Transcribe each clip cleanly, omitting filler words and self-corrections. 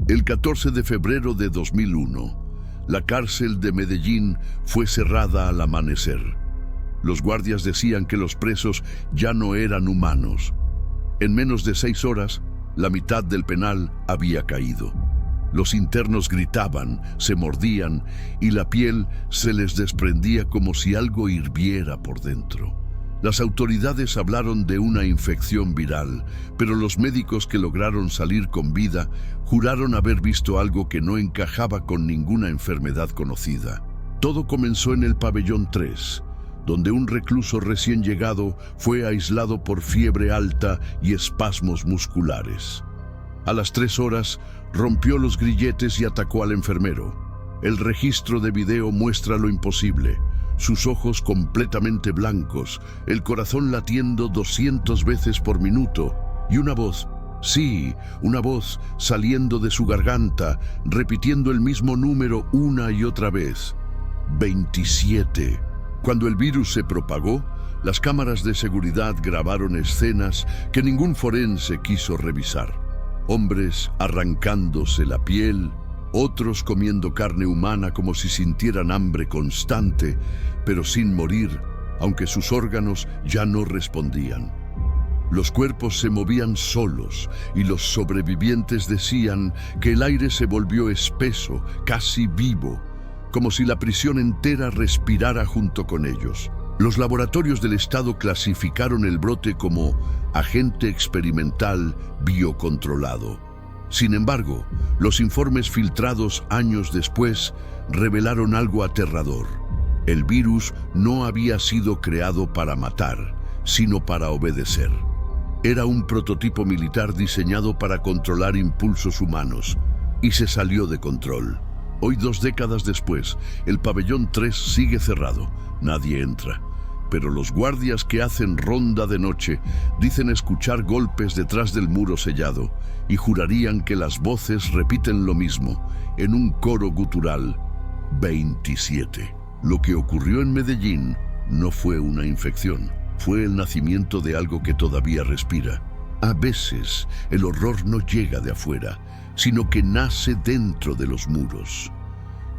El 14 de febrero de 2001, la cárcel de Medellín fue cerrada al amanecer. Los guardias decían que los presos ya no eran humanos. En menos de 6 horas, la mitad del penal había caído. Los internos gritaban, se mordían y la piel se les desprendía como si algo hirviera por dentro. Las autoridades hablaron de una infección viral, pero los médicos que lograron salir con vida juraron haber visto algo que no encajaba con ninguna enfermedad conocida. Todo comenzó en el pabellón 3, donde un recluso recién llegado fue aislado por fiebre alta y espasmos musculares. A las 3 horas, rompió los grilletes y atacó al enfermero. El registro de video muestra lo imposible. Sus ojos completamente blancos, el corazón latiendo 200 veces por minuto y una voz, sí, una voz saliendo de su garganta, repitiendo el mismo número una y otra vez. 27. Cuando el virus se propagó, las cámaras de seguridad grabaron escenas que ningún forense quiso revisar. Hombres arrancándose la piel, otros comiendo carne humana como si sintieran hambre constante, pero sin morir, aunque sus órganos ya no respondían. Los cuerpos se movían solos y los sobrevivientes decían que el aire se volvió espeso, casi vivo, como si la prisión entera respirara junto con ellos. Los laboratorios del Estado clasificaron el brote como agente experimental biocontrolado. Sin embargo, los informes filtrados años después revelaron algo aterrador. El virus no había sido creado para matar, sino para obedecer. Era un prototipo militar diseñado para controlar impulsos humanos, y se salió de control. Hoy, 2 décadas después, el pabellón 3 sigue cerrado. Nadie entra. Pero los guardias que hacen ronda de noche dicen escuchar golpes detrás del muro sellado y jurarían que las voces repiten lo mismo en un coro gutural. 27. Lo que ocurrió en Medellín no fue una infección, fue el nacimiento de algo que todavía respira. A veces el horror no llega de afuera, sino que nace dentro de los muros.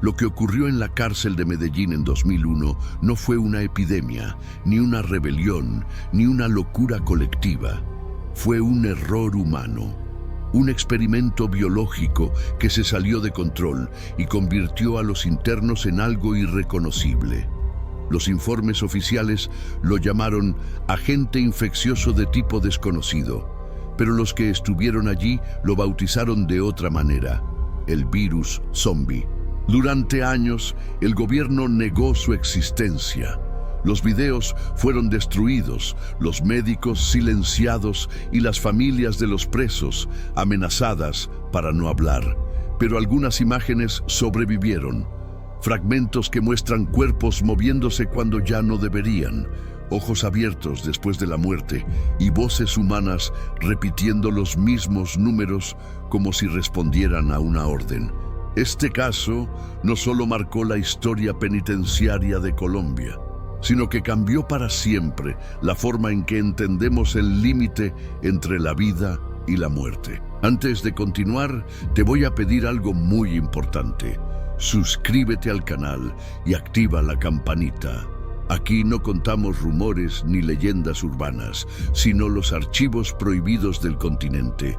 Lo que ocurrió en la cárcel de Medellín en 2001 no fue una epidemia, ni una rebelión, ni una locura colectiva. Fue un error humano, un experimento biológico que se salió de control y convirtió a los internos en algo irreconocible. Los informes oficiales lo llamaron agente infeccioso de tipo desconocido, pero los que estuvieron allí lo bautizaron de otra manera: el virus zombie. Durante años, el gobierno negó su existencia. Los videos fueron destruidos, los médicos silenciados y las familias de los presos amenazadas para no hablar. Pero algunas imágenes sobrevivieron. Fragmentos que muestran cuerpos moviéndose cuando ya no deberían, ojos abiertos después de la muerte y voces humanas repitiendo los mismos números como si respondieran a una orden. Este caso no solo marcó la historia penitenciaria de Colombia, sino que cambió para siempre la forma en que entendemos el límite entre la vida y la muerte. Antes de continuar, te voy a pedir algo muy importante. Suscríbete al canal y activa la campanita. Aquí no contamos rumores ni leyendas urbanas, sino los archivos prohibidos del continente.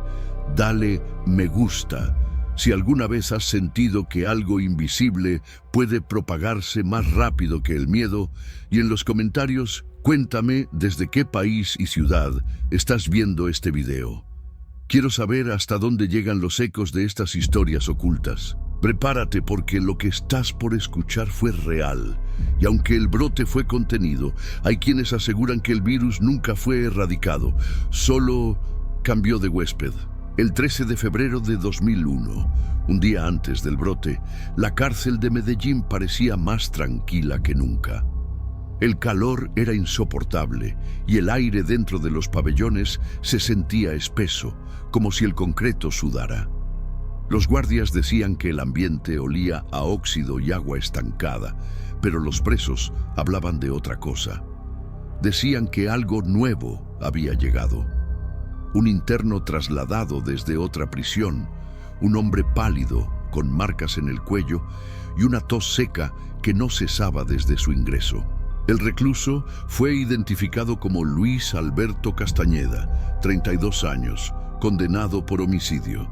Dale me gusta si alguna vez has sentido que algo invisible puede propagarse más rápido que el miedo, y en los comentarios cuéntame desde qué país y ciudad estás viendo este video. Quiero saber hasta dónde llegan los ecos de estas historias ocultas. Prepárate porque lo que estás por escuchar fue real, y aunque el brote fue contenido, hay quienes aseguran que el virus nunca fue erradicado, solo cambió de huésped. El 13 de febrero de 2001, un día antes del brote, la cárcel de Medellín parecía más tranquila que nunca. El calor era insoportable y el aire dentro de los pabellones se sentía espeso, como si el concreto sudara. Los guardias decían que el ambiente olía a óxido y agua estancada, pero los presos hablaban de otra cosa. Decían que algo nuevo había llegado. Un interno trasladado desde otra prisión, un hombre pálido, con marcas en el cuello y una tos seca que no cesaba desde su ingreso. El recluso fue identificado como Luis Alberto Castañeda, 32 años, condenado por homicidio.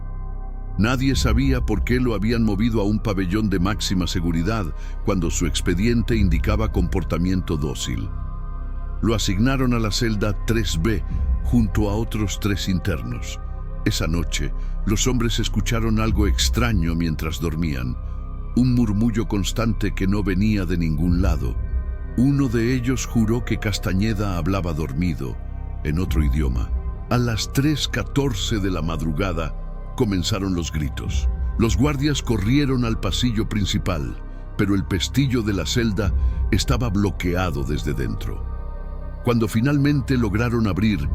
Nadie sabía por qué lo habían movido a un pabellón de máxima seguridad cuando su expediente indicaba comportamiento dócil. Lo asignaron a la celda 3B junto a otros 3 internos. Esa noche, los hombres escucharon algo extraño mientras dormían, un murmullo constante que no venía de ningún lado. Uno de ellos juró que Castañeda hablaba dormido, en otro idioma. A las 3:14 de la madrugada comenzaron los gritos. Los guardias corrieron al pasillo principal, pero el pestillo de la celda estaba bloqueado desde dentro. Cuando finalmente lograron abrir,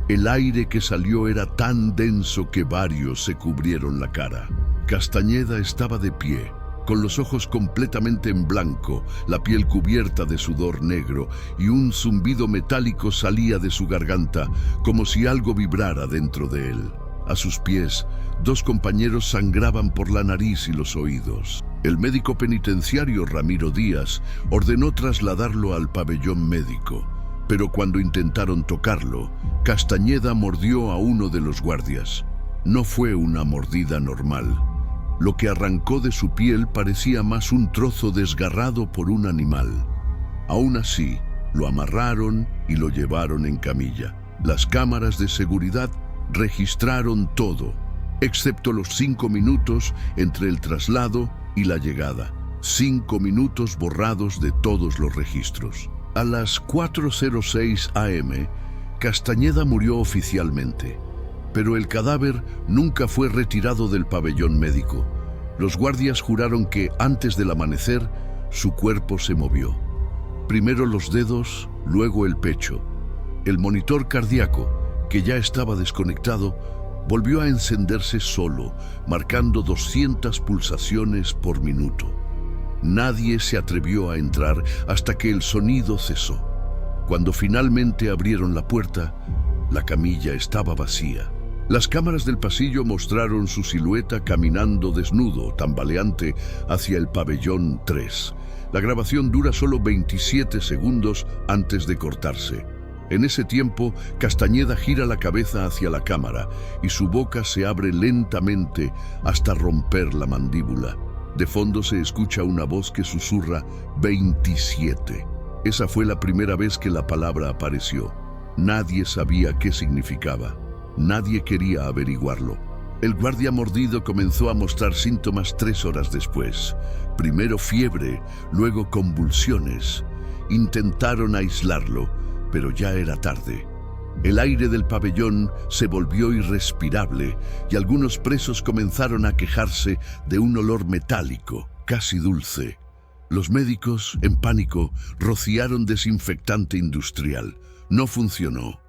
el aire que salió era tan denso que varios se cubrieron la cara. Castañeda estaba de pie, con los ojos completamente en blanco, la piel cubierta de sudor negro, y un zumbido metálico salía de su garganta, como si algo vibrara dentro de él. A sus pies, 2 compañeros sangraban por la nariz y los oídos. El médico penitenciario Ramiro Díaz ordenó trasladarlo al pabellón médico, pero cuando intentaron tocarlo, Castañeda mordió a uno de los guardias. No fue una mordida normal. Lo que arrancó de su piel parecía más un trozo desgarrado por un animal. Aún así, lo amarraron y lo llevaron en camilla. Las cámaras de seguridad registraron todo, excepto los 5 minutos entre el traslado y la llegada. 5 minutos borrados de todos los registros. A las 4:06 am, Castañeda murió oficialmente, pero el cadáver nunca fue retirado del pabellón médico. Los guardias juraron que, antes del amanecer, su cuerpo se movió. Primero los dedos, luego el pecho. El monitor cardíaco, que ya estaba desconectado, volvió a encenderse solo, marcando 200 pulsaciones por minuto. Nadie se atrevió a entrar hasta que el sonido cesó. Cuando finalmente abrieron la puerta, la camilla estaba vacía. Las cámaras del pasillo mostraron su silueta caminando desnudo, tambaleante, hacia el pabellón 3. La grabación dura solo 27 segundos antes de cortarse. En ese tiempo, Castañeda gira la cabeza hacia la cámara y su boca se abre lentamente hasta romper la mandíbula. De fondo se escucha una voz que susurra 27. Esa fue la primera vez que la palabra apareció. Nadie sabía qué significaba. Nadie quería averiguarlo. El guardia mordido comenzó a mostrar síntomas 3 horas después. Primero fiebre, luego convulsiones. Intentaron aislarlo, pero ya era tarde. El aire del pabellón se volvió irrespirable y algunos presos comenzaron a quejarse de un olor metálico, casi dulce. Los médicos, en pánico, rociaron desinfectante industrial. No funcionó.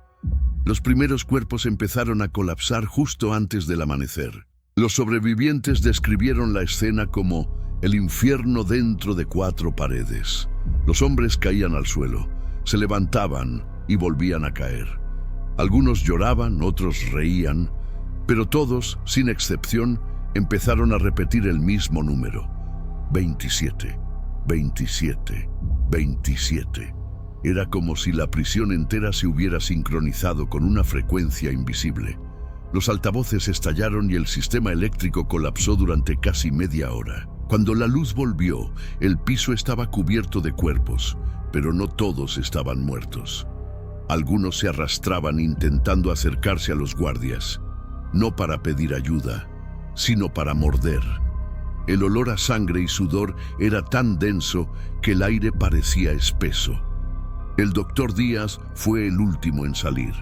Los primeros cuerpos empezaron a colapsar justo antes del amanecer. Los sobrevivientes describieron la escena como el infierno dentro de 4 paredes. Los hombres caían al suelo, se levantaban y volvían a caer. Algunos lloraban, otros reían, pero todos, sin excepción, empezaron a repetir el mismo número. 27, 27, 27. Era como si la prisión entera se hubiera sincronizado con una frecuencia invisible. Los altavoces estallaron y el sistema eléctrico colapsó durante casi media hora. Cuando la luz volvió, el piso estaba cubierto de cuerpos, pero no todos estaban muertos. Algunos se arrastraban intentando acercarse a los guardias, no para pedir ayuda, sino para morder. El olor a sangre y sudor era tan denso que el aire parecía espeso. El doctor Díaz fue el último en salir.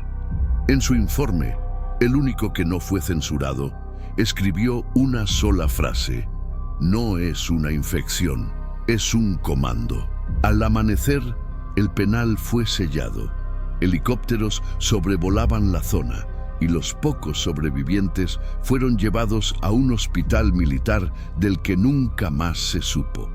En su informe, el único que no fue censurado, escribió una sola frase: no es una infección, es un comando. Al amanecer, el penal fue sellado. Helicópteros sobrevolaban la zona y los pocos sobrevivientes fueron llevados a un hospital militar del que nunca más se supo.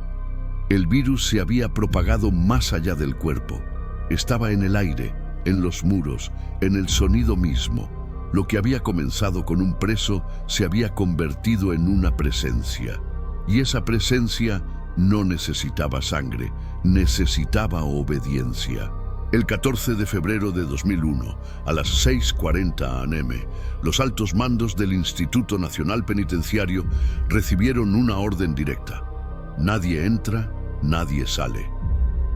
El virus se había propagado más allá del cuerpo. Estaba en el aire, en los muros, en el sonido mismo. Lo que había comenzado con un preso se había convertido en una presencia. Y esa presencia no necesitaba sangre, necesitaba obediencia. El 14 de febrero de 2001, a las 6:40 am, los altos mandos del Instituto Nacional Penitenciario recibieron una orden directa. Nadie entra, nadie sale.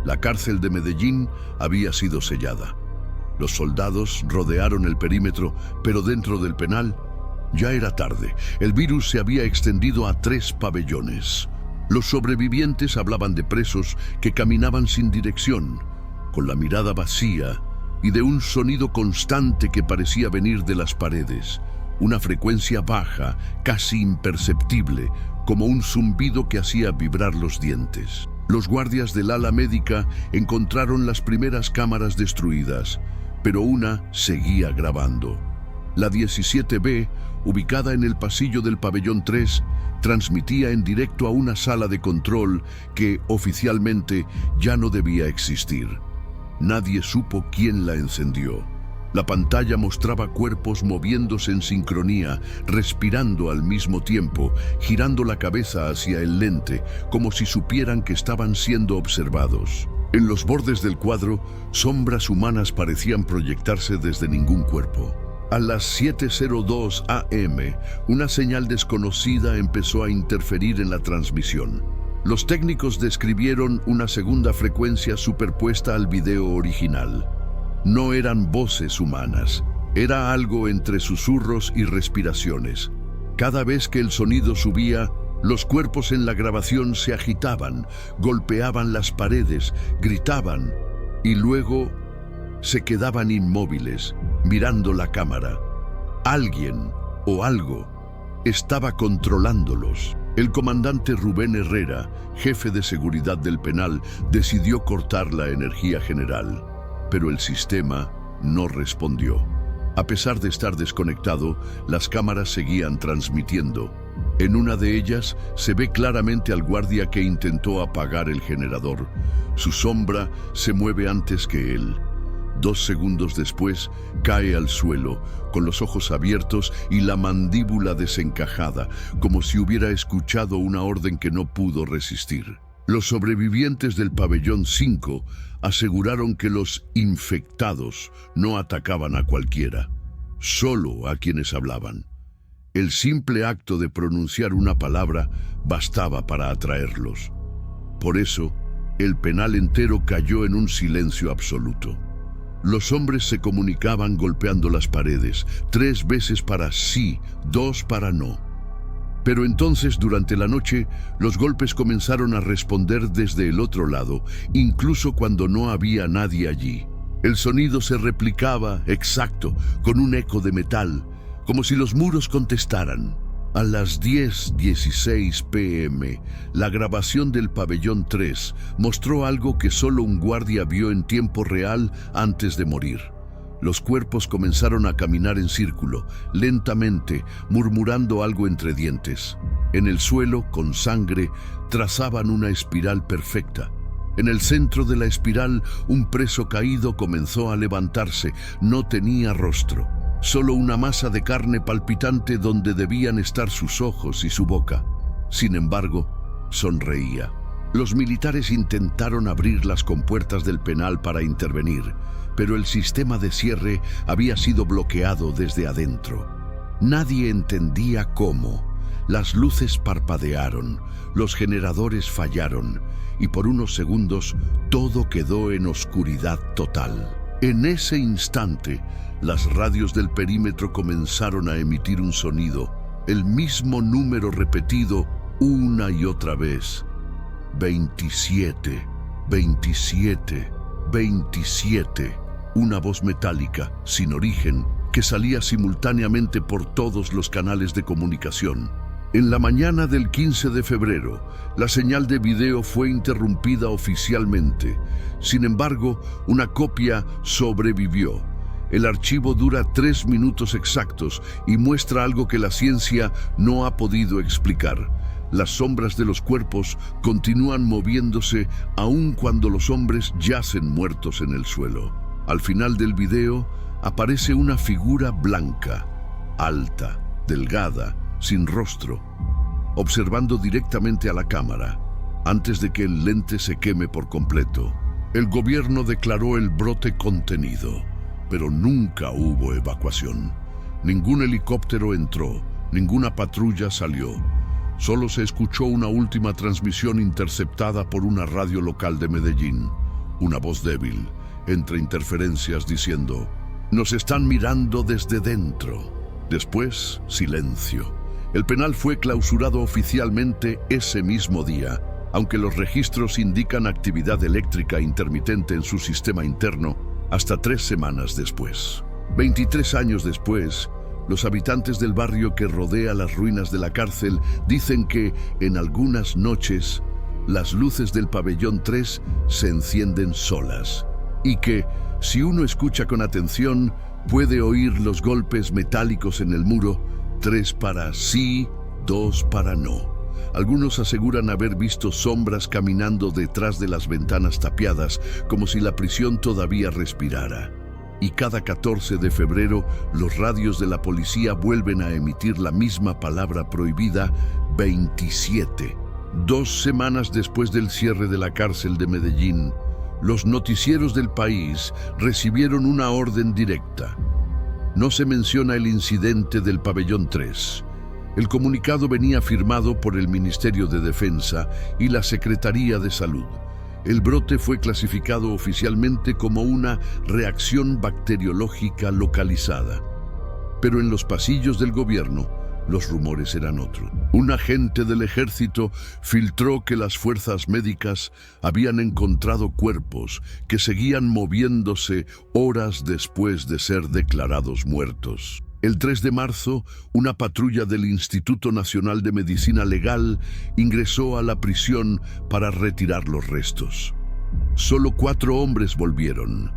La cárcel de Medellín había sido sellada. Los soldados rodearon el perímetro, pero dentro del penal ya era tarde. El virus se había extendido a 3 pabellones. Los sobrevivientes hablaban de presos que caminaban sin dirección, con la mirada vacía y de un sonido constante que parecía venir de las paredes, una frecuencia baja, casi imperceptible, como un zumbido que hacía vibrar los dientes. Los guardias del ala médica encontraron las primeras cámaras destruidas, pero una seguía grabando. La 17B, ubicada en el pasillo del pabellón 3, transmitía en directo a una sala de control que oficialmente ya no debía existir. Nadie supo quién la encendió. La pantalla mostraba cuerpos moviéndose en sincronía, respirando al mismo tiempo, girando la cabeza hacia el lente, como si supieran que estaban siendo observados. En los bordes del cuadro, sombras humanas parecían proyectarse desde ningún cuerpo. A las 7:02 am, una señal desconocida empezó a interferir en la transmisión. Los técnicos describieron una segunda frecuencia superpuesta al video original. No eran voces humanas, era algo entre susurros y respiraciones. Cada vez que el sonido subía, los cuerpos en la grabación se agitaban, golpeaban las paredes, gritaban y luego se quedaban inmóviles, mirando la cámara. Alguien o algo estaba controlándolos. El comandante Rubén Herrera, jefe de seguridad del penal, decidió cortar la energía general, pero el sistema no respondió. A pesar de estar desconectado, las cámaras seguían transmitiendo. En una de ellas se ve claramente al guardia que intentó apagar el generador. Su sombra se mueve antes que él. 2 segundos después, cae al suelo, con los ojos abiertos y la mandíbula desencajada, como si hubiera escuchado una orden que no pudo resistir. Los sobrevivientes del pabellón 5 aseguraron que los infectados no atacaban a cualquiera, solo a quienes hablaban. El simple acto de pronunciar una palabra bastaba para atraerlos. Por eso, el penal entero cayó en un silencio absoluto. Los hombres se comunicaban golpeando las paredes, 3 veces para sí, 2 para no. Pero entonces, durante la noche, los golpes comenzaron a responder desde el otro lado, incluso cuando no había nadie allí. El sonido se replicaba, exacto, con un eco de metal, como si los muros contestaran. A las 10:16 p.m., la grabación del pabellón 3 mostró algo que solo un guardia vio en tiempo real antes de morir. Los cuerpos comenzaron a caminar en círculo, lentamente, murmurando algo entre dientes. En el suelo, con sangre, trazaban una espiral perfecta. En el centro de la espiral, un preso caído comenzó a levantarse. No tenía rostro, solo una masa de carne palpitante donde debían estar sus ojos y su boca. Sin embargo, sonreía. Los militares intentaron abrir las compuertas del penal para intervenir, pero el sistema de cierre había sido bloqueado desde adentro. Nadie entendía cómo. Las luces parpadearon, los generadores fallaron, y por unos segundos todo quedó en oscuridad total. En ese instante, las radios del perímetro comenzaron a emitir un sonido, el mismo número repetido una y otra vez. 27, 27, 27. Una voz metálica, sin origen, que salía simultáneamente por todos los canales de comunicación. En la mañana del 15 de febrero, la señal de video fue interrumpida oficialmente. Sin embargo, una copia sobrevivió. El archivo dura 3 minutos exactos y muestra algo que la ciencia no ha podido explicar. Las sombras de los cuerpos continúan moviéndose aun cuando los hombres yacen muertos en el suelo. Al final del video aparece una figura blanca, alta, delgada, sin rostro, observando directamente a la cámara, antes de que el lente se queme por completo. El gobierno declaró el brote contenido, pero nunca hubo evacuación. Ningún helicóptero entró, ninguna patrulla salió. Solo se escuchó una última transmisión interceptada por una radio local de Medellín. Una voz débil, entre interferencias, diciendo: «Nos están mirando desde dentro». Después, silencio. El penal fue clausurado oficialmente ese mismo día, aunque los registros indican actividad eléctrica intermitente en su sistema interno hasta 3 semanas después. 23 años después, los habitantes del barrio que rodea las ruinas de la cárcel dicen que, en algunas noches, las luces del pabellón 3 se encienden solas y que, si uno escucha con atención, puede oír los golpes metálicos en el muro, 3 para sí, 2 para no. Algunos aseguran haber visto sombras caminando detrás de las ventanas tapiadas, como si la prisión todavía respirara. Y cada 14 de febrero, los radios de la policía vuelven a emitir la misma palabra prohibida, 27. 2 semanas después del cierre de la cárcel de Medellín, los noticieros del país recibieron una orden directa. No se menciona el incidente del pabellón 3. El comunicado venía firmado por el Ministerio de Defensa y la Secretaría de Salud. El brote fue clasificado oficialmente como una reacción bacteriológica localizada. Pero en los pasillos del gobierno, los rumores eran otros. Un agente del ejército filtró que las fuerzas médicas habían encontrado cuerpos que seguían moviéndose horas después de ser declarados muertos. El 3 de marzo, una patrulla del Instituto Nacional de Medicina Legal ingresó a la prisión para retirar los restos. Solo 4 hombres volvieron.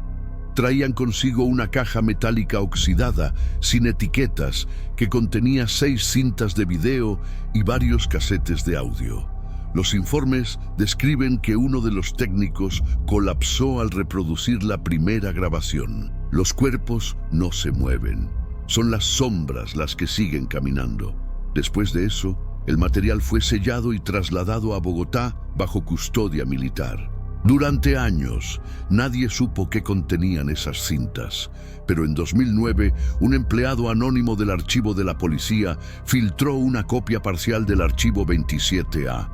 Traían consigo una caja metálica oxidada, sin etiquetas, que contenía 6 cintas de video y varios casetes de audio. Los informes describen que uno de los técnicos colapsó al reproducir la primera grabación. Los cuerpos no se mueven. Son las sombras las que siguen caminando. Después de eso, el material fue sellado y trasladado a Bogotá bajo custodia militar. Durante años, nadie supo qué contenían esas cintas, pero en 2009, un empleado anónimo del archivo de la policía filtró una copia parcial del archivo 27A.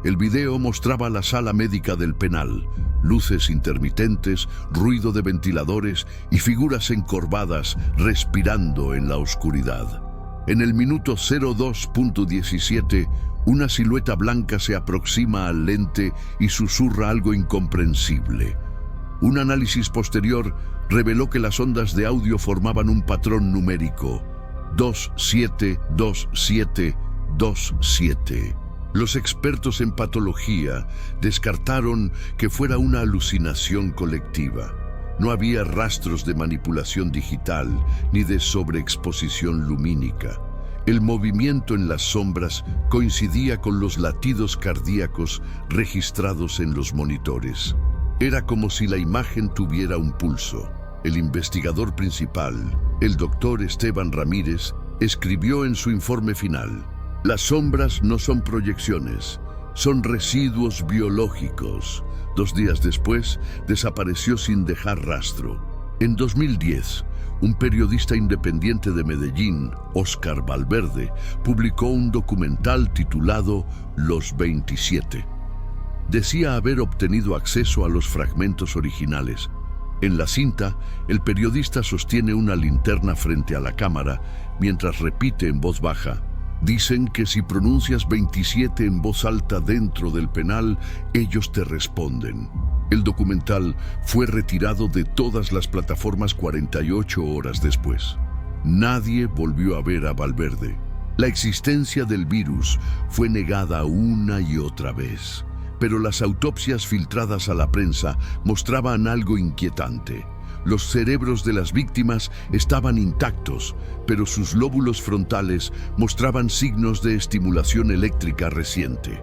El video mostraba la sala médica del penal, luces intermitentes, ruido de ventiladores y figuras encorvadas respirando en la oscuridad. En el minuto 02.17, una silueta blanca se aproxima al lente y susurra algo incomprensible. Un análisis posterior reveló que las ondas de audio formaban un patrón numérico: 272727. Los expertos en patología descartaron que fuera una alucinación colectiva. No había rastros de manipulación digital ni de sobreexposición lumínica. El movimiento en las sombras coincidía con los latidos cardíacos registrados en los monitores. Era como si la imagen tuviera un pulso. El investigador principal, el doctor Esteban Ramírez, escribió en su informe final: «Las sombras no son proyecciones, son residuos biológicos». 2 días después, desapareció sin dejar rastro. En 2010, un periodista independiente de Medellín, Óscar Valverde, publicó un documental titulado Los 27. Decía haber obtenido acceso a los fragmentos originales. En la cinta, el periodista sostiene una linterna frente a la cámara mientras repite en voz baja: «Dicen que si pronuncias 27 en voz alta dentro del penal, ellos te responden». El documental fue retirado de todas las plataformas 48 horas después. Nadie volvió a ver a Valverde. La existencia del virus fue negada una y otra vez, pero las autopsias filtradas a la prensa mostraban algo inquietante. Los cerebros de las víctimas estaban intactos, pero sus lóbulos frontales mostraban signos de estimulación eléctrica reciente.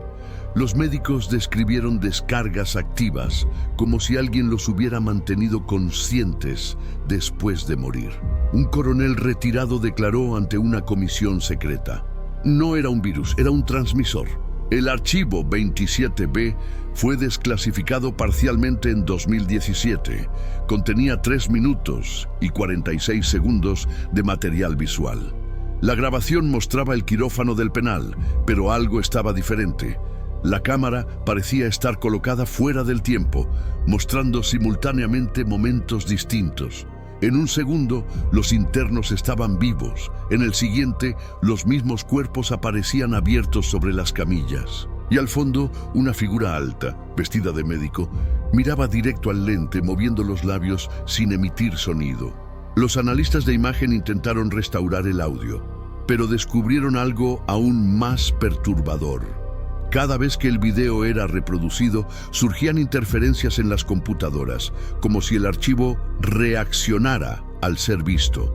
Los médicos describieron descargas activas, como si alguien los hubiera mantenido conscientes después de morir. Un coronel retirado declaró ante una comisión secreta: no era un virus, era un transmisor. El archivo 27B fue desclasificado parcialmente en 2017. Contenía 3 minutos y 46 segundos de material visual. La grabación mostraba el quirófano del penal, pero algo estaba diferente. La cámara parecía estar colocada fuera del tiempo, mostrando simultáneamente momentos distintos. En un segundo, los internos estaban vivos. En el siguiente, los mismos cuerpos aparecían abiertos sobre las camillas. Y al fondo, una figura alta, vestida de médico, miraba directo al lente, moviendo los labios sin emitir sonido. Los analistas de imagen intentaron restaurar el audio, pero descubrieron algo aún más perturbador. Cada vez que el video era reproducido, surgían interferencias en las computadoras, como si el archivo reaccionara al ser visto.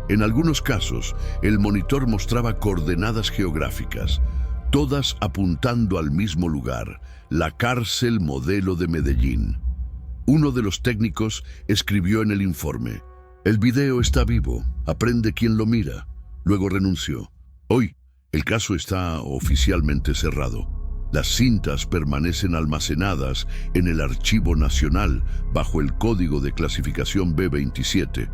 En algunos casos, el monitor mostraba coordenadas geográficas, todas apuntando al mismo lugar, la cárcel modelo de Medellín. Uno de los técnicos escribió en el informe: el video está vivo, aprende quién lo mira. Luego renunció. Hoy, el caso está oficialmente cerrado. Las cintas permanecen almacenadas en el Archivo Nacional bajo el código de clasificación B27,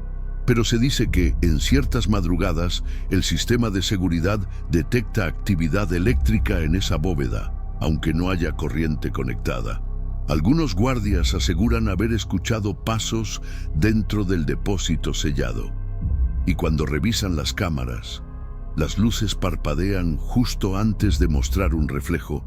pero se dice que en ciertas madrugadas el sistema de seguridad detecta actividad eléctrica en esa bóveda, aunque no haya corriente conectada. Algunos guardias aseguran haber escuchado pasos dentro del depósito sellado. Y cuando revisan las cámaras, las luces parpadean justo antes de mostrar un reflejo,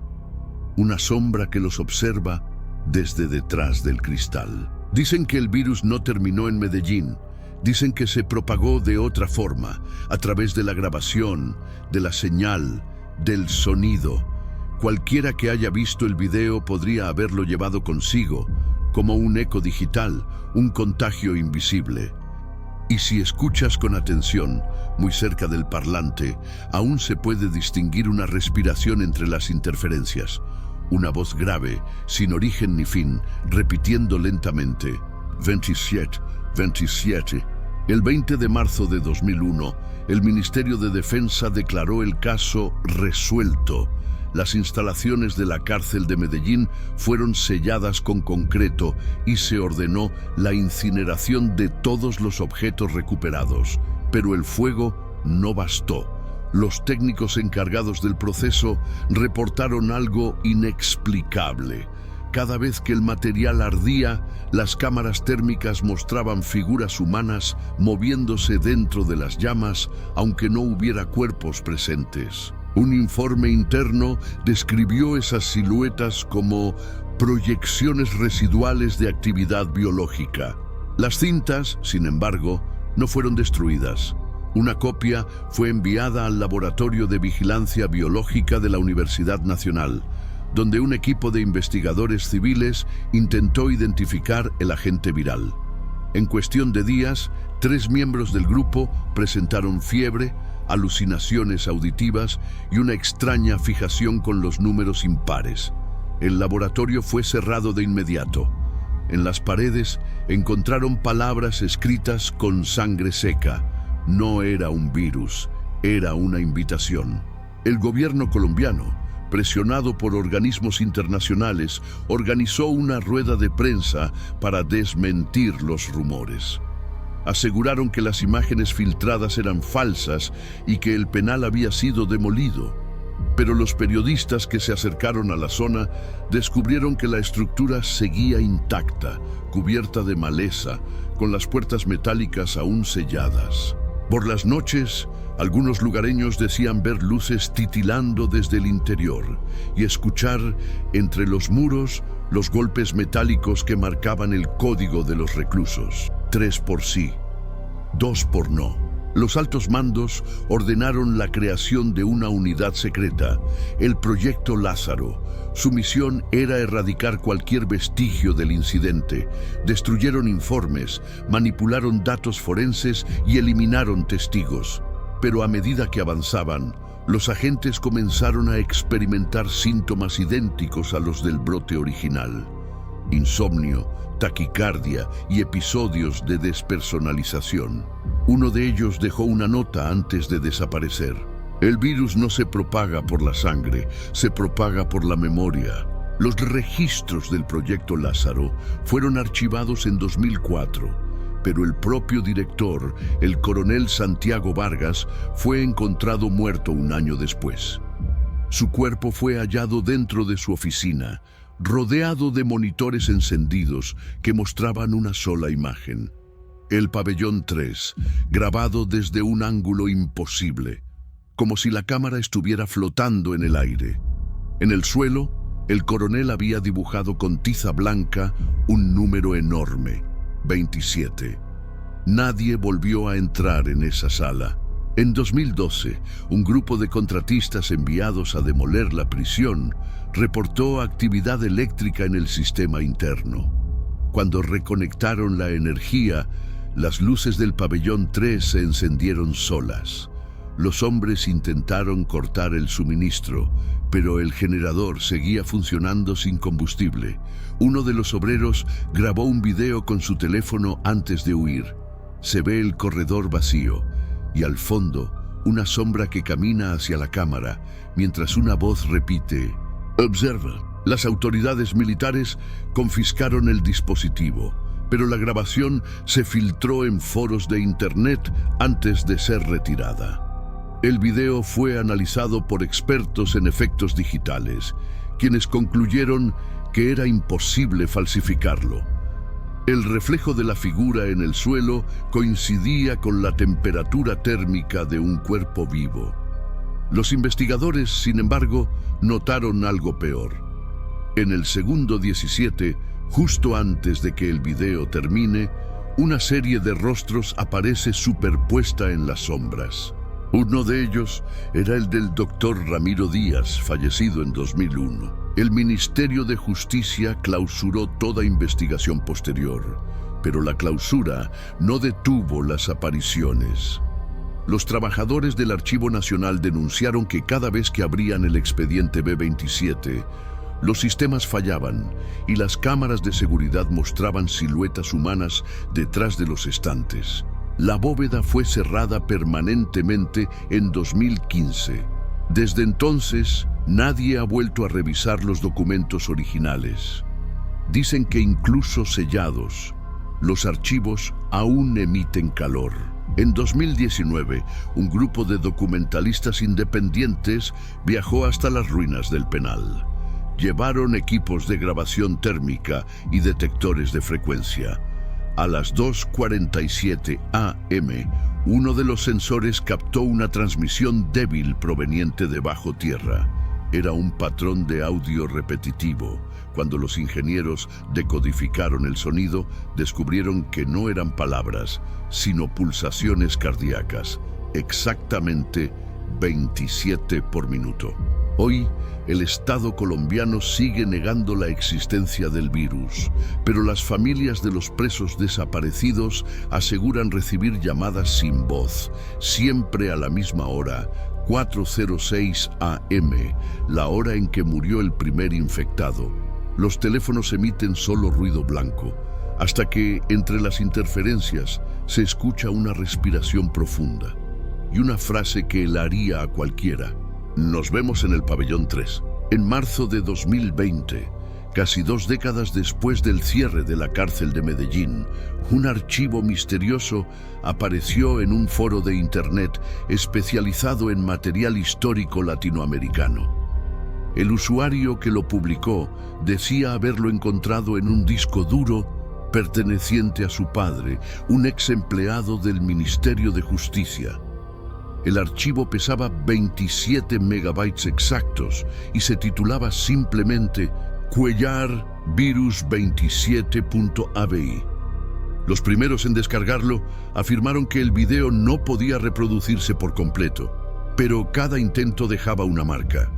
una sombra que los observa desde detrás del cristal. Dicen que el virus no terminó en Medellín. Dicen que se propagó de otra forma, a través de la grabación, de la señal, del sonido. Cualquiera que haya visto el video podría haberlo llevado consigo, como un eco digital, un contagio invisible. Y si escuchas con atención, muy cerca del parlante, aún se puede distinguir una respiración entre las interferencias. Una voz grave, sin origen ni fin, repitiendo lentamente: 27, 27. El 20 de marzo de 2001, el Ministerio de Defensa declaró el caso resuelto. Las instalaciones de la cárcel de Medellín fueron selladas con concreto y se ordenó la incineración de todos los objetos recuperados. Pero el fuego no bastó. Los técnicos encargados del proceso reportaron algo inexplicable. Cada vez que el material ardía, las cámaras térmicas mostraban figuras humanas moviéndose dentro de las llamas, aunque no hubiera cuerpos presentes. Un informe interno describió esas siluetas como proyecciones residuales de actividad biológica. Las cintas, sin embargo, no fueron destruidas. Una copia fue enviada al Laboratorio de Vigilancia Biológica de la Universidad Nacional, donde un equipo de investigadores civiles intentó identificar el agente viral. En cuestión de días, 3 miembros del grupo presentaron fiebre, alucinaciones auditivas y una extraña fijación con los números impares. El laboratorio fue cerrado de inmediato. En las paredes encontraron palabras escritas con sangre seca. No era un virus, era una invitación. El gobierno colombiano, presionado por organismos internacionales, organizó una rueda de prensa para desmentir los rumores. Aseguraron que las imágenes filtradas eran falsas y que el penal había sido demolido. Pero los periodistas que se acercaron a la zona descubrieron que la estructura seguía intacta, cubierta de maleza, con las puertas metálicas aún selladas. Por las noches, algunos lugareños decían ver luces titilando desde el interior y escuchar entre los muros los golpes metálicos que marcaban el código de los reclusos. 3 por sí, 2 por no. Los altos mandos ordenaron la creación de una unidad secreta, el Proyecto Lázaro. Su misión era erradicar cualquier vestigio del incidente. Destruyeron informes, manipularon datos forenses y eliminaron testigos. Pero a medida que avanzaban, Los agentes comenzaron a experimentar síntomas idénticos a los del brote original: insomnio, taquicardia y episodios de despersonalización. Uno de ellos dejó una nota antes de desaparecer: el virus no se propaga por la sangre, se propaga por la memoria. Los registros del proyecto Lázaro fueron archivados en 2004, pero el propio director, el coronel Santiago Vargas, fue encontrado muerto un año después. Su cuerpo fue hallado dentro de su oficina, rodeado de monitores encendidos que mostraban una sola imagen: el pabellón 3, grabado desde un ángulo imposible, como si la cámara estuviera flotando en el aire. En el suelo, el coronel había dibujado con tiza blanca un número enorme: 27. Nadie volvió a entrar en esa sala. En 2012, un grupo de contratistas enviados a demoler la prisión reportó actividad eléctrica en el sistema interno. Cuando reconectaron la energía, las luces del pabellón 3 se encendieron solas. Los hombres intentaron cortar el suministro, pero el generador seguía funcionando sin combustible. Uno de los obreros grabó un video con su teléfono antes de huir. Se ve el corredor vacío y al fondo una sombra que camina hacia la cámara mientras una voz repite: "Observa". Las autoridades militares confiscaron el dispositivo, pero la grabación se filtró en foros de internet antes de ser retirada. El video fue analizado por expertos en efectos digitales, quienes concluyeron que era imposible falsificarlo. El reflejo de la figura en el suelo coincidía con la temperatura térmica de un cuerpo vivo. Los investigadores, sin embargo, notaron algo peor. En el segundo 17, justo antes de que el video termine, una serie de rostros aparece superpuesta en las sombras. Uno de ellos era el del doctor Ramiro Díaz, fallecido en 2001. El Ministerio de Justicia clausuró toda investigación posterior, pero la clausura no detuvo las apariciones. Los trabajadores del Archivo Nacional denunciaron que cada vez que abrían el expediente B27, los sistemas fallaban y las cámaras de seguridad mostraban siluetas humanas detrás de los estantes. La bóveda fue cerrada permanentemente en 2015. Desde entonces, nadie ha vuelto a revisar los documentos originales. Dicen que incluso sellados, los archivos aún emiten calor. En 2019, un grupo de documentalistas independientes viajó hasta las ruinas del penal. Llevaron equipos de grabación térmica y detectores de frecuencia. A las 2:47 a.m., uno de los sensores captó una transmisión débil proveniente de bajo tierra. Era un patrón de audio repetitivo. Cuando los ingenieros decodificaron el sonido, descubrieron que no eran palabras, sino pulsaciones cardíacas, exactamente 27 por minuto. Hoy, el Estado colombiano sigue negando la existencia del virus, pero las familias de los presos desaparecidos aseguran recibir llamadas sin voz, siempre a la misma hora, 4:06 a.m., la hora en que murió el primer infectado. Los teléfonos emiten solo ruido blanco, hasta que, entre las interferencias, se escucha una respiración profunda y una frase que helaría a cualquiera: "Nos vemos en el pabellón 3". En marzo de 2020, casi 2 décadas después del cierre de la cárcel de Medellín, un archivo misterioso apareció en un foro de internet especializado en material histórico latinoamericano. El usuario que lo publicó decía haberlo encontrado en un disco duro perteneciente a su padre, un ex empleado del Ministerio de Justicia. El archivo pesaba 27 megabytes exactos y se titulaba simplemente Cuellar Virus 27.avi. Los primeros en descargarlo afirmaron que el video no podía reproducirse por completo, pero cada intento dejaba una marca.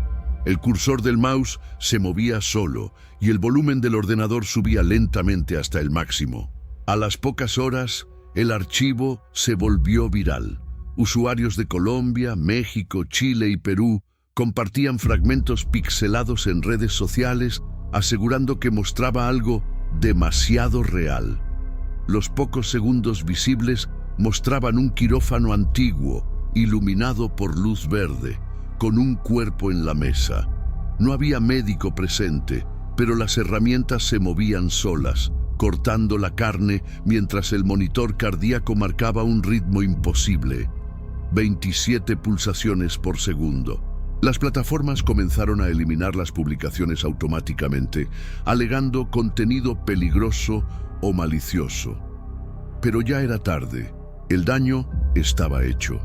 El cursor del mouse se movía solo y el volumen del ordenador subía lentamente hasta el máximo. A las pocas horas, el archivo se volvió viral. Usuarios de Colombia, México, Chile y Perú compartían fragmentos pixelados en redes sociales, asegurando que mostraba algo demasiado real. Los pocos segundos visibles mostraban un quirófano antiguo, iluminado por luz verde, con un cuerpo en la mesa. No había médico presente, pero las herramientas se movían solas, cortando la carne mientras el monitor cardíaco marcaba un ritmo imposible: 27 pulsaciones por segundo. Las plataformas comenzaron a eliminar las publicaciones automáticamente, alegando contenido peligroso o malicioso. Pero ya era tarde. El daño estaba hecho.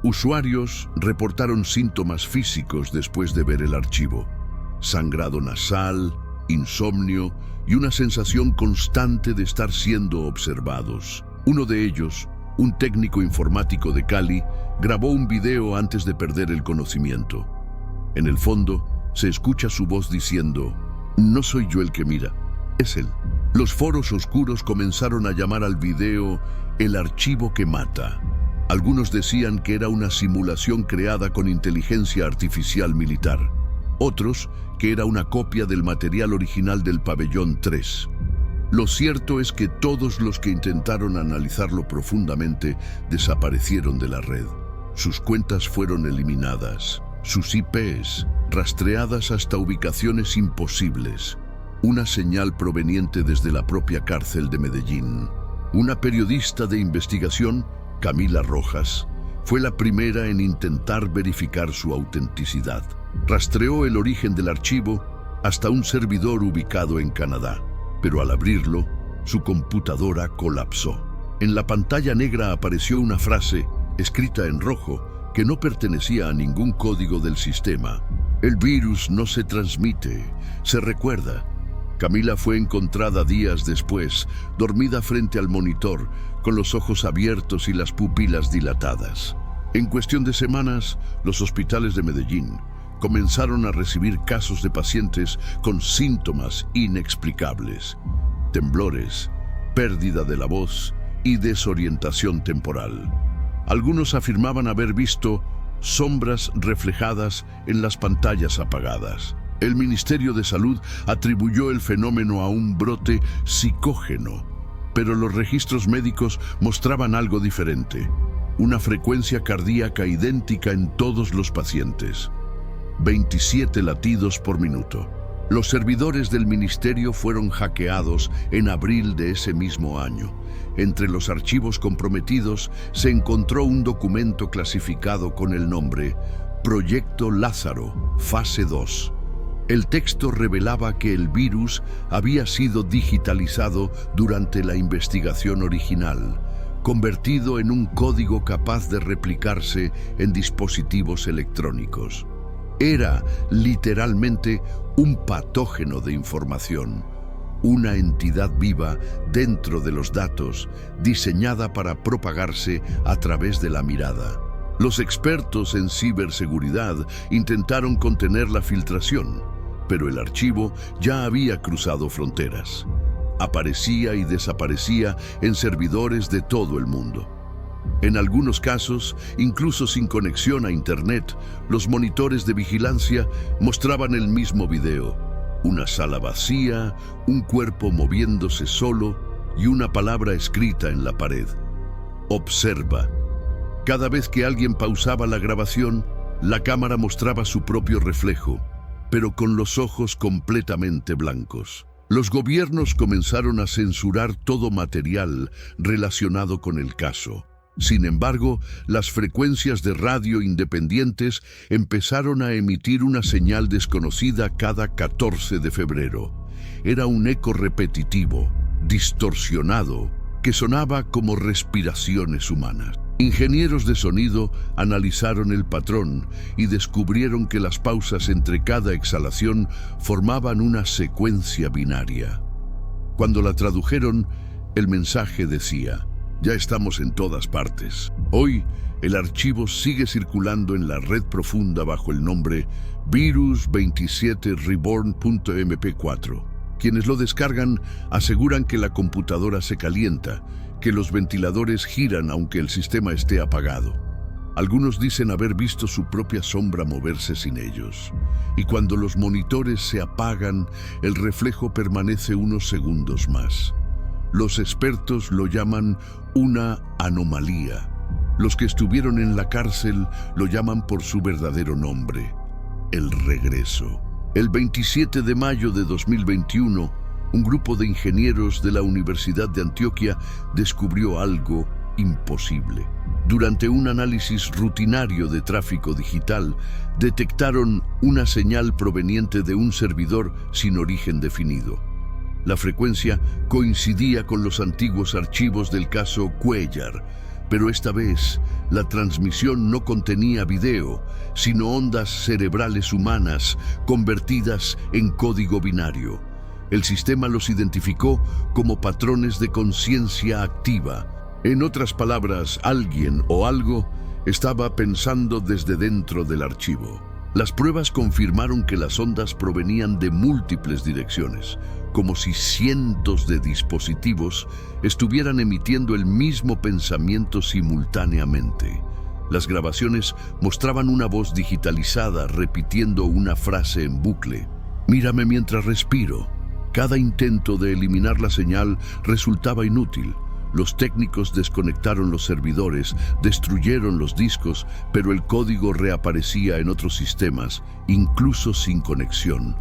Usuarios reportaron síntomas físicos después de ver el archivo: sangrado nasal, insomnio y una sensación constante de estar siendo observados. Uno de ellos, un técnico informático de Cali, grabó un video antes de perder el conocimiento. En el fondo, se escucha su voz diciendo: "No soy yo el que mira, es él". Los foros oscuros comenzaron a llamar al video "el archivo que mata". Algunos decían que era una simulación creada con inteligencia artificial militar. Otros, que era una copia del material original del Pabellón 3. Lo cierto es que todos los que intentaron analizarlo profundamente desaparecieron de la red. Sus cuentas fueron eliminadas, sus IPs rastreadas hasta ubicaciones imposibles. Una señal proveniente desde la propia cárcel de Medellín. Una periodista de investigación, Camila Rojas, fue la primera en intentar verificar su autenticidad. Rastreó el origen del archivo hasta un servidor ubicado en Canadá, pero al abrirlo, su computadora colapsó. En la pantalla negra apareció una frase, escrita en rojo, que no pertenecía a ningún código del sistema. "El virus no se transmite, se recuerda". Camila fue encontrada días después, dormida frente al monitor, con los ojos abiertos y las pupilas dilatadas. En cuestión de semanas, los hospitales de Medellín comenzaron a recibir casos de pacientes con síntomas inexplicables: temblores, pérdida de la voz y desorientación temporal. Algunos afirmaban haber visto sombras reflejadas en las pantallas apagadas. El Ministerio de Salud atribuyó el fenómeno a un brote psicógeno, pero los registros médicos mostraban algo diferente: una frecuencia cardíaca idéntica en todos los pacientes. 27 latidos por minuto. Los servidores del ministerio fueron hackeados en abril de ese mismo año. Entre los archivos comprometidos se encontró un documento clasificado con el nombre Proyecto Lázaro, Fase 2. El texto revelaba que el virus había sido digitalizado durante la investigación original, convertido en un código capaz de replicarse en dispositivos electrónicos. Era, literalmente, un patógeno de información, una entidad viva dentro de los datos, diseñada para propagarse a través de la mirada. Los expertos en ciberseguridad intentaron contener la filtración, pero el archivo ya había cruzado fronteras. Aparecía y desaparecía en servidores de todo el mundo. En algunos casos, incluso sin conexión a Internet, los monitores de vigilancia mostraban el mismo video: una sala vacía, un cuerpo moviéndose solo y una palabra escrita en la pared: "Observa". Cada vez que alguien pausaba la grabación, la cámara mostraba su propio reflejo, pero con los ojos completamente blancos. Los gobiernos comenzaron a censurar todo material relacionado con el caso. Sin embargo, las frecuencias de radio independientes empezaron a emitir una señal desconocida cada 14 de febrero. Era un eco repetitivo, distorsionado, que sonaba como respiraciones humanas. Ingenieros de sonido analizaron el patrón y descubrieron que las pausas entre cada exhalación formaban una secuencia binaria. Cuando la tradujeron, el mensaje decía: "Ya estamos en todas partes". Hoy, el archivo sigue circulando en la red profunda bajo el nombre virus27reborn.mp4. Quienes lo descargan aseguran que la computadora se calienta, que los ventiladores giran aunque el sistema esté apagado. Algunos dicen haber visto su propia sombra moverse sin ellos, y cuando los monitores se apagan, el reflejo permanece unos segundos más. Los expertos lo llaman una anomalía. Los que estuvieron en la cárcel lo llaman por su verdadero nombre: el regreso. El 27 de mayo de 2021, un grupo de ingenieros de la Universidad de Antioquia descubrió algo imposible. Durante un análisis rutinario de tráfico digital, detectaron una señal proveniente de un servidor sin origen definido. La frecuencia coincidía con los antiguos archivos del caso Cuéllar, pero esta vez la transmisión no contenía video, sino ondas cerebrales humanas convertidas en código binario. El sistema los identificó como patrones de conciencia activa. En otras palabras, alguien o algo estaba pensando desde dentro del archivo. Las pruebas confirmaron que las ondas provenían de múltiples direcciones, como si cientos de dispositivos estuvieran emitiendo el mismo pensamiento simultáneamente. Las grabaciones mostraban una voz digitalizada repitiendo una frase en bucle: «Mírame mientras respiro». Cada intento de eliminar la señal resultaba inútil. Los técnicos desconectaron los servidores, destruyeron los discos, pero el código reaparecía en otros sistemas, incluso sin conexión.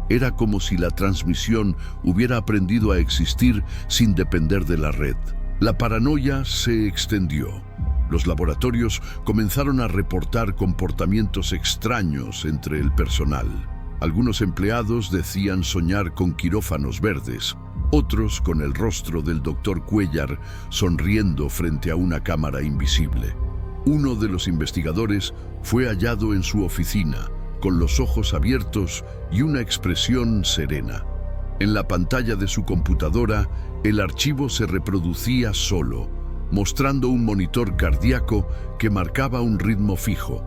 Era como si la transmisión hubiera aprendido a existir sin depender de la red. La paranoia se extendió. Los laboratorios comenzaron a reportar comportamientos extraños entre el personal. Algunos empleados decían soñar con quirófanos verdes, otros con el rostro del doctor Cuéllar sonriendo frente a una cámara invisible. Uno de los investigadores fue hallado en su oficina, con los ojos abiertos y una expresión serena. En la pantalla de su computadora, el archivo se reproducía solo, mostrando un monitor cardíaco que marcaba un ritmo fijo: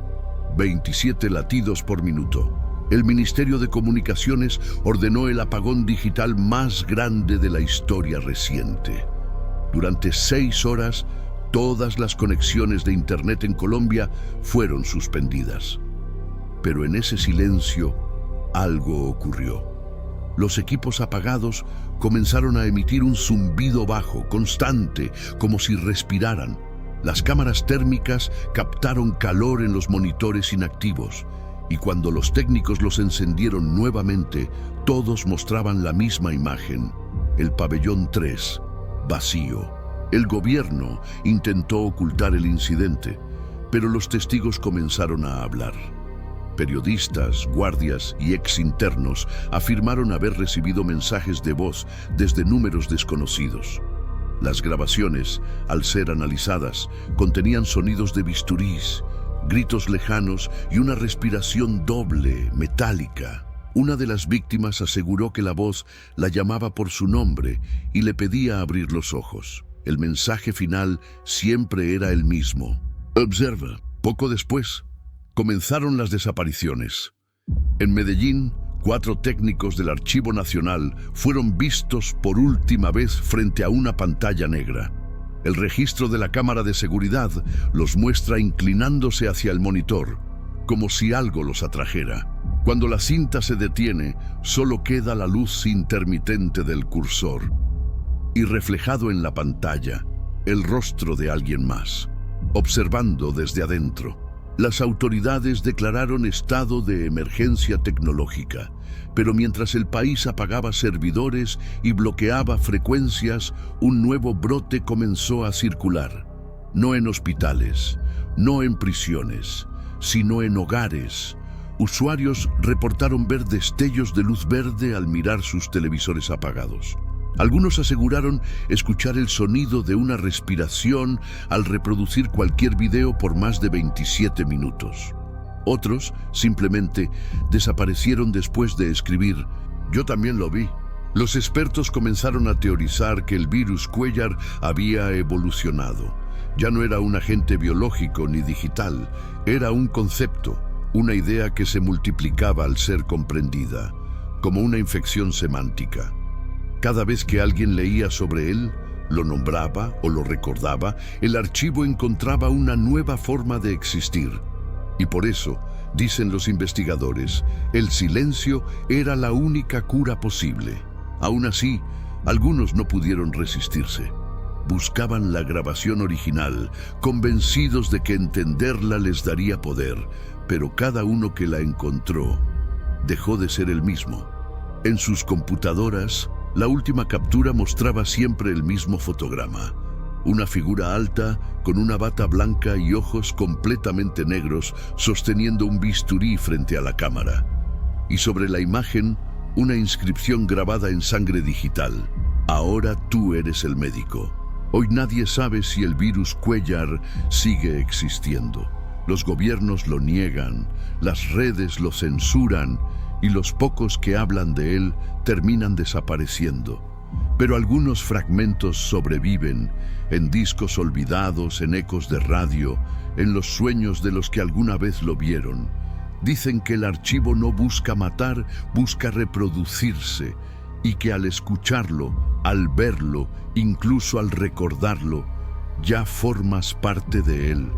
27 latidos por minuto. El Ministerio de Comunicaciones ordenó el apagón digital más grande de la historia reciente. Durante 6 horas, todas las conexiones de Internet en Colombia fueron suspendidas. Pero en ese silencio, algo ocurrió. Los equipos apagados comenzaron a emitir un zumbido bajo, constante, como si respiraran. Las cámaras térmicas captaron calor en los monitores inactivos, y cuando los técnicos los encendieron nuevamente, todos mostraban la misma imagen: el pabellón 3, vacío. El gobierno intentó ocultar el incidente, pero los testigos comenzaron a hablar. Periodistas, guardias y exinternos afirmaron haber recibido mensajes de voz desde números desconocidos. Las grabaciones, al ser analizadas, contenían sonidos de bisturís, gritos lejanos y una respiración doble, metálica. Una de las víctimas aseguró que la voz la llamaba por su nombre y le pedía abrir los ojos. El mensaje final siempre era el mismo: observa. Poco después, comenzaron las desapariciones. En Medellín, 4 técnicos del Archivo Nacional fueron vistos por última vez frente a una pantalla negra. El registro de la cámara de seguridad los muestra inclinándose hacia el monitor, como si algo los atrajera. Cuando la cinta se detiene, solo queda la luz intermitente del cursor y, reflejado en la pantalla, el rostro de alguien más, observando desde adentro. Las autoridades declararon estado de emergencia tecnológica, pero mientras el país apagaba servidores y bloqueaba frecuencias, un nuevo brote comenzó a circular. No en hospitales, no en prisiones, sino en hogares. Usuarios reportaron ver destellos de luz verde al mirar sus televisores apagados. Algunos aseguraron escuchar el sonido de una respiración al reproducir cualquier video por más de 27 minutos. Otros simplemente desaparecieron después de escribir: «Yo también lo vi». Los expertos comenzaron a teorizar que el virus Cuéllar había evolucionado. Ya no era un agente biológico ni digital, era un concepto, una idea que se multiplicaba al ser comprendida, como una infección semántica. Cada vez que alguien leía sobre él, lo nombraba o lo recordaba, el archivo encontraba una nueva forma de existir. Y por eso, dicen los investigadores, el silencio era la única cura posible. Aún así, algunos no pudieron resistirse. Buscaban la grabación original, convencidos de que entenderla les daría poder, pero cada uno que la encontró dejó de ser el mismo. En sus computadoras, la última captura mostraba siempre el mismo fotograma. Una figura alta, con una bata blanca y ojos completamente negros, sosteniendo un bisturí frente a la cámara. Y sobre la imagen, una inscripción grabada en sangre digital. Ahora tú eres el médico. Hoy nadie sabe si el virus Cuéllar sigue existiendo. Los gobiernos lo niegan, las redes lo censuran y los pocos que hablan de él terminan desapareciendo. Pero algunos fragmentos sobreviven en discos olvidados, en ecos de radio, en los sueños de los que alguna vez lo vieron. Dicen que el archivo no busca matar, busca reproducirse, y que al escucharlo, al verlo, incluso al recordarlo, ya formas parte de él.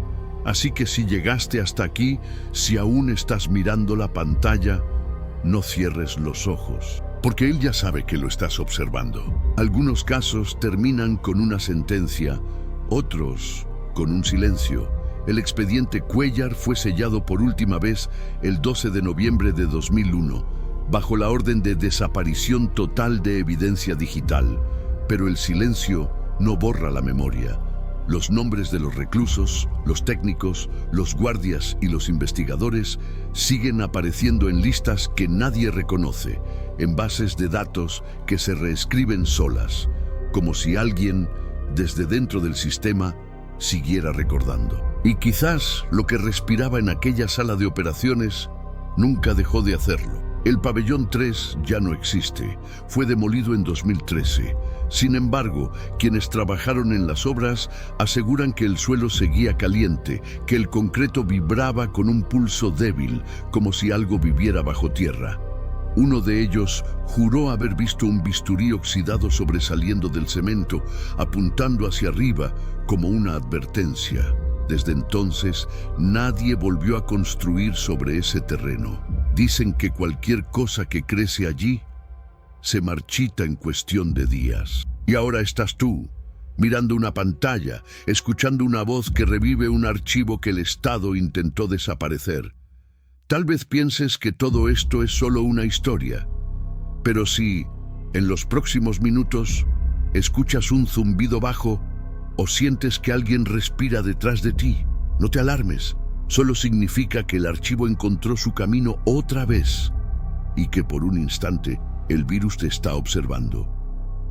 Así que si llegaste hasta aquí, si aún estás mirando la pantalla, no cierres los ojos, porque él ya sabe que lo estás observando. Algunos casos terminan con una sentencia, otros con un silencio. El expediente Cuéllar fue sellado por última vez el 12 de noviembre de 2001, bajo la orden de desaparición total de evidencia digital. Pero el silencio no borra la memoria. Los nombres de los reclusos, los técnicos, los guardias y los investigadores siguen apareciendo en listas que nadie reconoce, en bases de datos que se reescriben solas, como si alguien, desde dentro del sistema, siguiera recordando. Y quizás lo que respiraba en aquella sala de operaciones nunca dejó de hacerlo. El pabellón 3 ya no existe, fue demolido en 2013. Sin embargo, quienes trabajaron en las obras aseguran que el suelo seguía caliente, que el concreto vibraba con un pulso débil, como si algo viviera bajo tierra. Uno de ellos juró haber visto un bisturí oxidado sobresaliendo del cemento, apuntando hacia arriba como una advertencia. Desde entonces, nadie volvió a construir sobre ese terreno. Dicen que cualquier cosa que crece allí se marchita en cuestión de días. Y ahora estás tú, mirando una pantalla, escuchando una voz que revive un archivo que el Estado intentó desaparecer. Tal vez pienses que todo esto es solo una historia, pero si, en los próximos minutos, escuchas un zumbido bajo o sientes que alguien respira detrás de ti, no te alarmes. Solo significa que el archivo encontró su camino otra vez y que por un instante el virus te está observando.